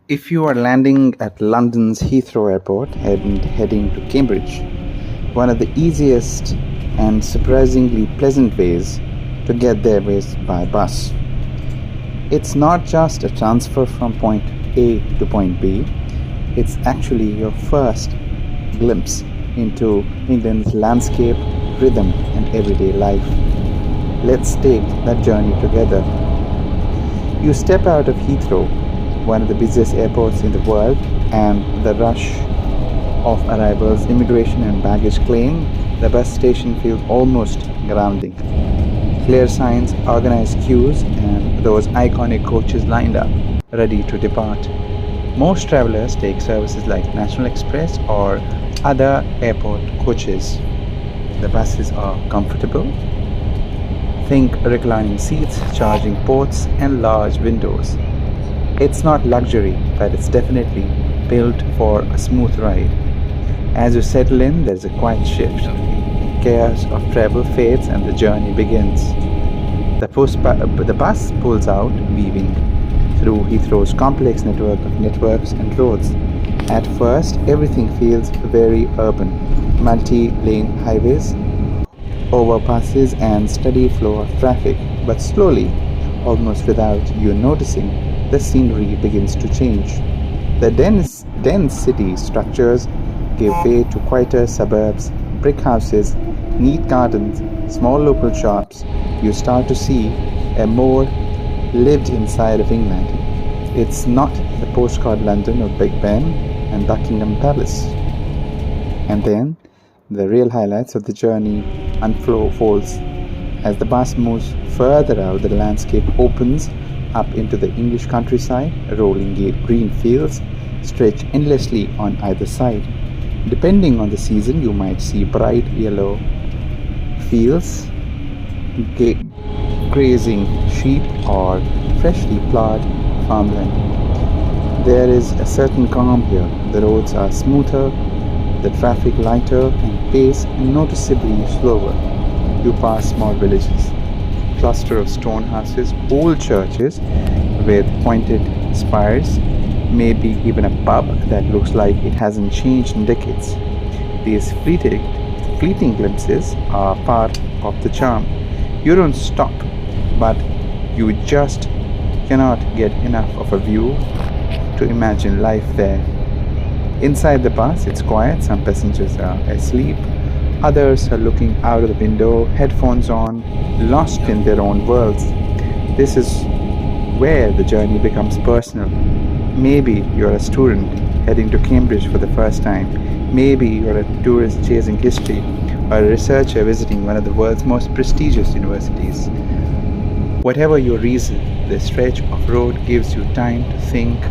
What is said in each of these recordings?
If you are landing at London's Heathrow Airport and heading to Cambridge, one of the easiest and surprisingly pleasant ways to get there is by bus. It's not just a transfer from point A to point B, it's actually your first glimpse into England's landscape, rhythm, and everyday life. Let's take that journey together. You step out of Heathrow, one of the busiest airports in the world, and the rush of arrivals, immigration, and baggage claim, the bus station feels almost grounding. Clear signs, organized queues, and those iconic coaches lined up, ready to depart. Most travelers take services like National Express or other airport coaches. The buses are comfortable. Think reclining seats, charging ports, and large windows. It's not luxury, but it's definitely built for a smooth ride. As you settle in, there's a quiet shift. Chaos of travel fades and the journey begins. The bus pulls out, weaving through Heathrow's complex network of networks and roads. At first, everything feels very urban. Multi-lane highways, overpasses, and steady flow of traffic. But slowly, almost without you noticing, the scenery begins to change. The dense city structures give way to quieter suburbs, brick houses, neat gardens, small local shops. You start to see a more lived inside of England. It's not the postcard London of Big Ben and Buckingham Palace. And then the real highlights of the journey unfolds. As the bus moves further out, the landscape opens up into the English countryside. Rolling green fields stretch endlessly on either side. Depending on the season, you might see bright yellow fields, grazing sheep, or freshly plowed farmland. There is a certain calm here. The roads are smoother, the traffic lighter, and pace noticeably slower. You pass small villages, cluster of stone houses, old churches with pointed spires, maybe even a pub that looks like it hasn't changed in decades. These fleeting glimpses are part of the charm. You don't stop, but you just cannot get enough of a view to imagine life there. Inside the bus, it's quiet. Some passengers are asleep. Others are looking out of the window, headphones on, lost in their own worlds. This is where the journey becomes personal. Maybe you're a student heading to Cambridge for the first time. Maybe you're a tourist chasing history, or a researcher visiting one of the world's most prestigious universities. Whatever your reason, the stretch of road gives you time to think,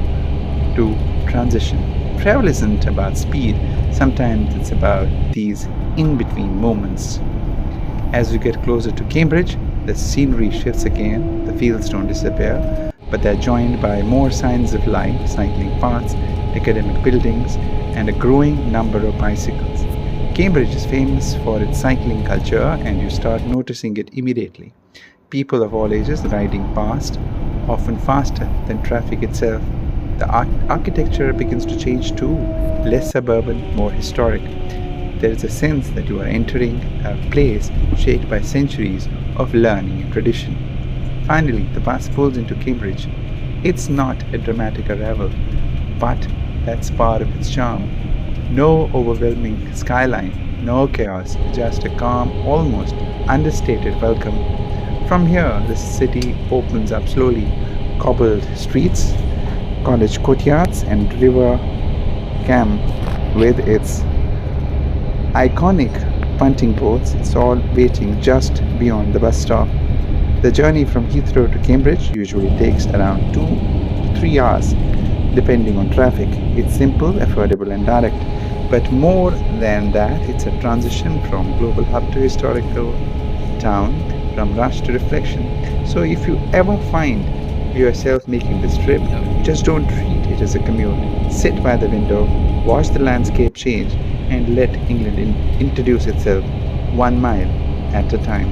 to transition. Travel isn't about speed. Sometimes it's about these in-between moments. As you get closer to Cambridge, the scenery shifts again. The fields don't disappear, but they're joined by more signs of life, cycling paths, academic buildings, and a growing number of bicycles. Cambridge is famous for its cycling culture, and you start noticing it immediately. People of all ages riding past, often faster than traffic itself. The architecture begins to change too, less suburban, more historic. There is a sense that you are entering a place shaped by centuries of learning and tradition. Finally, the bus pulls into Cambridge. It's not a dramatic arrival, but that's part of its charm. No overwhelming skyline, no chaos, just a calm, almost understated welcome. From here, the city opens up slowly. Cobbled streets, college courtyards, and River Cam with its iconic punting boats, it's all waiting just beyond the bus stop. The journey from Heathrow to Cambridge usually takes around 2 to 3 hours, depending on traffic. It's simple, affordable, and direct. But more than that, it's a transition from global hub to historical town, from rush to reflection. So if you ever find yourself making this trip, just don't treat it as a commute. Sit by the window, watch the landscape change, and let England introduce itself 1 mile at a time.